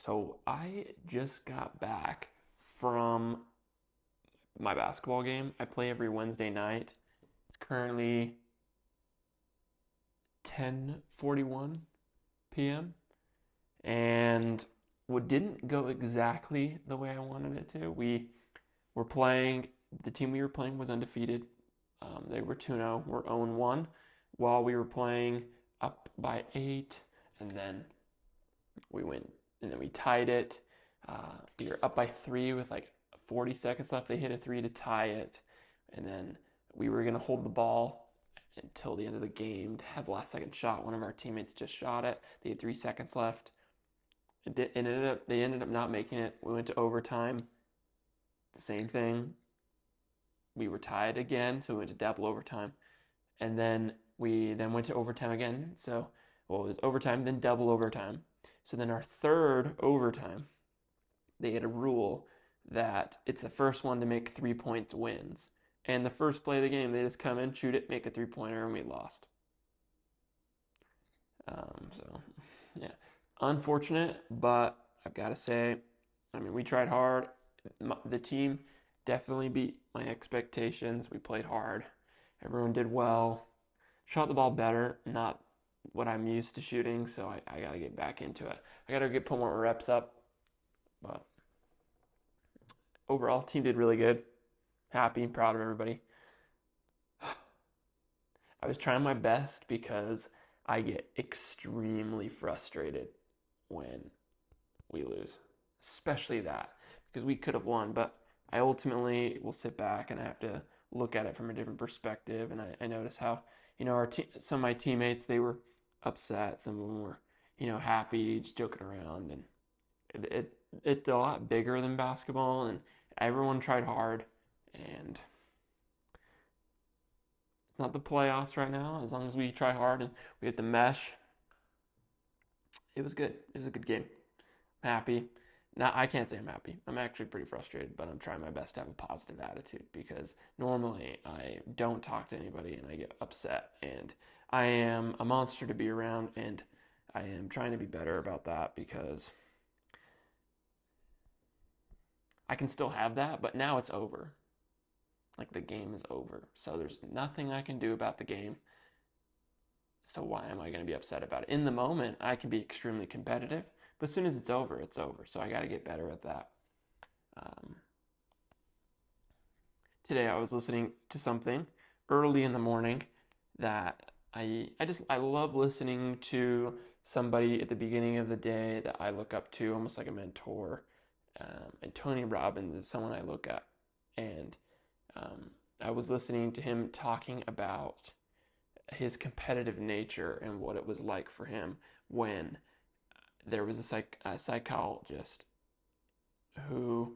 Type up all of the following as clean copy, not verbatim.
So I just got back from my basketball game. I play every Wednesday night. It's currently 10:41 p.m. and what didn't go exactly the way I wanted it to. We were playing, the team we were playing was undefeated. They were 2-0. We're 0-1 while we were playing up by 8, and then we went and then we tied it. We were up by 3 with like 40 seconds left. They hit a 3 to tie it, and then we were gonna hold the ball until the end of the game to have the last second shot. One of our teammates just shot it. They had 3 seconds left. They ended up not making it. We went to overtime. The same thing. We were tied again, so we went to double overtime, and then we then went to overtime again. So, well, it was overtime, then double overtime. So then our third overtime, they had a rule that it's the first one to make 3 points wins. And the first play of the game, they just come in, shoot it, make a 3-pointer, and we lost. So, yeah, unfortunate, but I've got to say, I mean, we tried hard. The team definitely beat my expectations. We played hard. Everyone did well. Shot the ball better, not what I'm used to shooting, so I got to get back into it. I got to put more reps up, but overall, team did really good. Happy, proud of everybody. I was trying my best because I get extremely frustrated when we lose, especially that because we could have won, but I ultimately will sit back and I have to look at it from a different perspective. And I notice how, some of my teammates, they were upset. Some of them were, happy, just joking around. And it's a lot bigger than basketball, and everyone tried hard. And it's not the playoffs right now. As long as we try hard and we hit the mesh, it was good. It was a good game. I'm happy. Now, I can't say I'm happy. I'm actually pretty frustrated, but I'm trying my best to have a positive attitude because normally I don't talk to anybody and I get upset. And I am a monster to be around, and I am trying to be better about that because I can still have that, but now it's over. Like the game is over. So there's nothing I can do about the game. So why am I going to be upset about it? In the moment, I can be extremely competitive, but as soon as it's over, it's over. So I got to get better at that. Um, Today I was listening to something early in the morning that I love listening to somebody at the beginning of the day that I look up to, almost like a mentor. And Tony Robbins is someone I look at, and I was listening to him talking about his competitive nature and what it was like for him when there was a psychologist who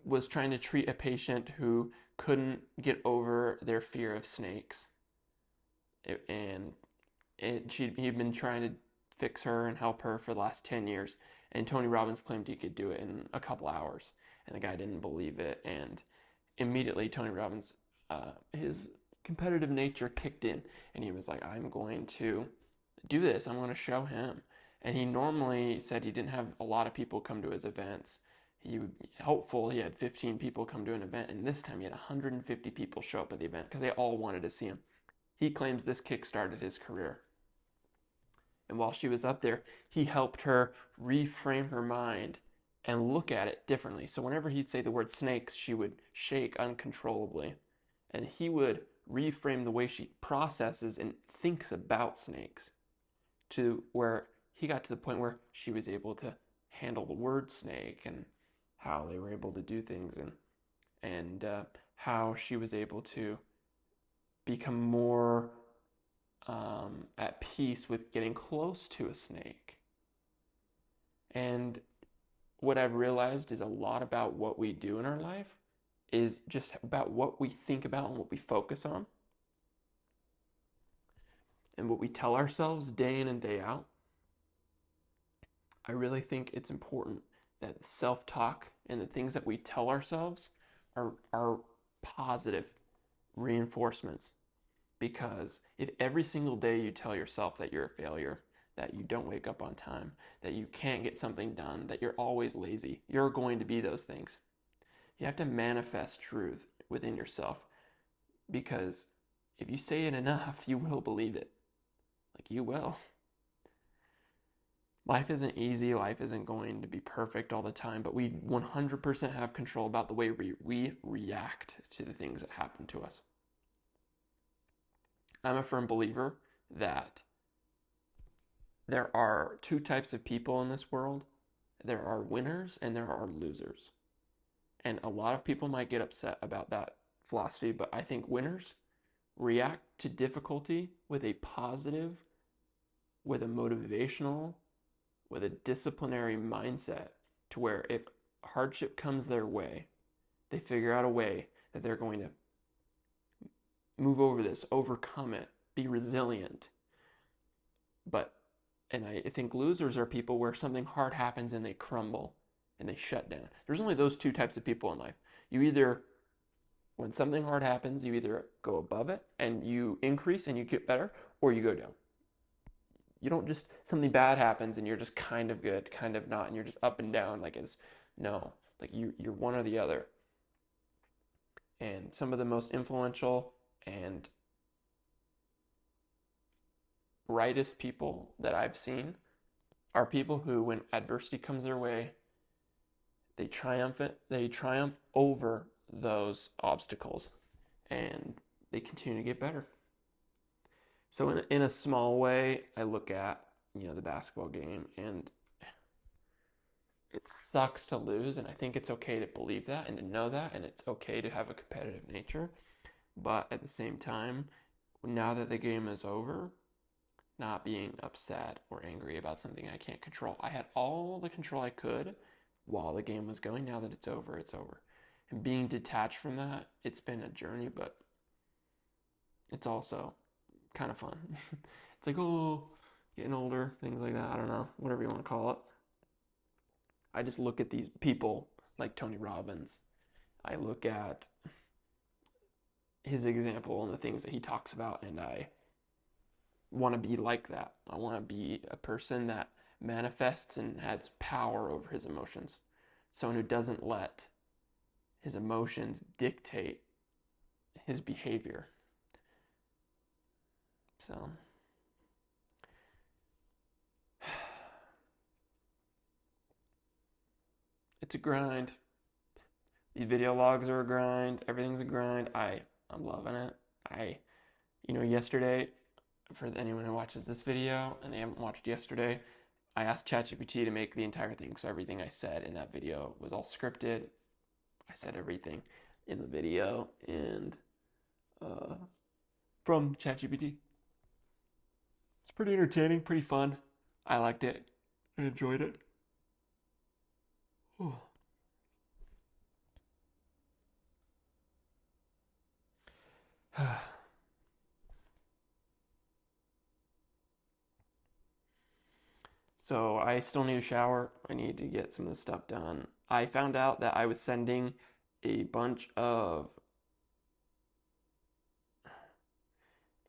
was trying to treat a patient who couldn't get over their fear of snakes. He'd been trying to fix her and help her for the last 10 years. And Tony Robbins claimed he could do it in a couple hours. And the guy didn't believe it. And immediately, Tony Robbins, his competitive nature kicked in. And he was like, I'm going to do this. I'm going to show him. And he normally said he didn't have a lot of people come to his events. He would be hopeful he had 15 people come to an event, and this time he had 150 people show up at the event because they all wanted to see him. He claims this kick-started his career. And while she was up there, he helped her reframe her mind and look at it differently. So whenever he'd say the word snakes, she would shake uncontrollably. And he would reframe the way she processes and thinks about snakes to where he got to the point where she was able to handle the word snake and how they were able to do things, and how she was able to become more at peace with getting close to a snake. And what I've realized is a lot about what we do in our life is just about what we think about and what we focus on and what we tell ourselves day in and day out. I really think it's important that self-talk and the things that we tell ourselves are positive reinforcements. Because if every single day you tell yourself that you're a failure, that you don't wake up on time, that you can't get something done, that you're always lazy. You're going to be those things. You have to manifest truth within yourself, because if you say it enough, you will believe it. Like, you will. Life isn't easy. Life isn't going to be perfect all the time, but we 100% have control about the way we react to the things that happen to us. I'm a firm believer that there are two types of people in this world. There are winners and there are losers. And a lot of people might get upset about that philosophy, but I think winners react to difficulty with a positive, with a motivational, with a disciplinary mindset, to where if hardship comes their way, they figure out a way that they're going to move over this, overcome it, be resilient. And I think losers are people where something hard happens and they crumble and they shut down. There's only those two types of people in life. When something hard happens, you either go above it and you increase and you get better, or you go down. You don't just, something bad happens and you're just kind of good, kind of not, and you're just up and down. You're one or the other. And some of the most influential and brightest people that I've seen are people who, when adversity comes their way, they triumph over those obstacles, and they continue to get better. So in a small way, I look at, the basketball game, and it sucks to lose, and I think it's okay to believe that and to know that, and it's okay to have a competitive nature. But at the same time, now that the game is over, not being upset or angry about something I can't control. I had all the control I could while the game was going. Now that it's over, it's over. And being detached from that, it's been a journey, but it's also kind of fun. It's like, getting older, things like that. I don't know, whatever you want to call it. I just look at these people like Tony Robbins. I look at his example and the things that he talks about, and I want to be like that. I want to be a person that manifests and has power over his emotions. Someone who doesn't let his emotions dictate his behavior. So, it's a grind. These video logs are a grind. Everything's a grind. I'm loving it. Yesterday, for anyone who watches this video and they haven't watched yesterday, I asked ChatGPT to make the entire thing. So everything I said in that video was all scripted. I said everything in the video and from ChatGPT. It's pretty entertaining, pretty fun. I liked it. I enjoyed it. Oh. So I still need a shower. I need to get some of this stuff done. I found out that I was sending a bunch of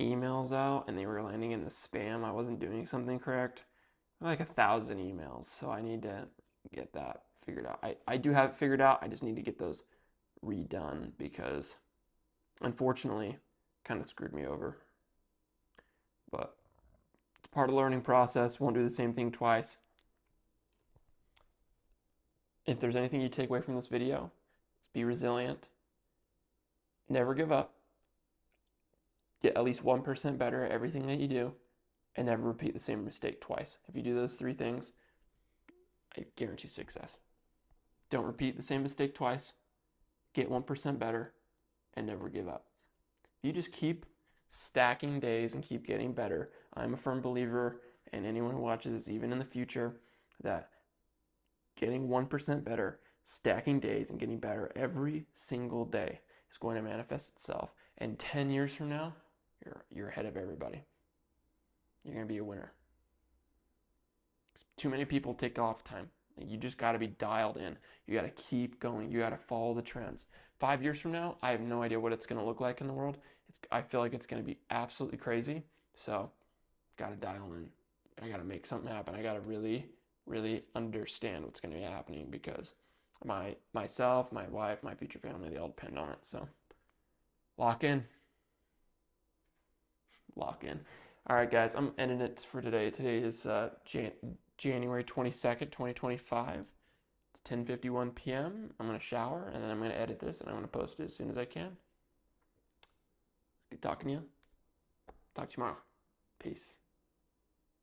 emails out and they were landing in the spam. I wasn't doing something correct. Like 1,000 emails. So I need to get that figured out. I do have it figured out. I just need to get those redone because unfortunately kind of screwed me over. But it's part of the learning process. Won't do the same thing twice. If there's anything you take away from this video, it's be resilient. Never give up. Get at least 1% better at everything that you do, and never repeat the same mistake twice. If you do those 3 things, I guarantee success. Don't repeat the same mistake twice, get 1% better, and never give up. If you just keep stacking days and keep getting better, I'm a firm believer, and anyone who watches this, even in the future, that getting 1% better, stacking days and getting better every single day is going to manifest itself. And 10 years from now, you're ahead of everybody. You're going to be a winner. Too many people take off time. You just got to be dialed in. You got to keep going. You got to follow the trends. 5 years from now, I have no idea what it's going to look like in the world. I feel like it's going to be absolutely crazy. So, got to dial in I gotta make something happen. I gotta really, really understand what's gonna be happening because myself, my wife, my future family, they all depend on it. So lock in, lock in. All right, guys, I'm ending it for today. Today is January 22nd, 2025. It's 10:51 p.m. I'm gonna shower and then I'm gonna edit this and I'm gonna post it as soon as I can. Good talking to you. Talk to you tomorrow. Peace.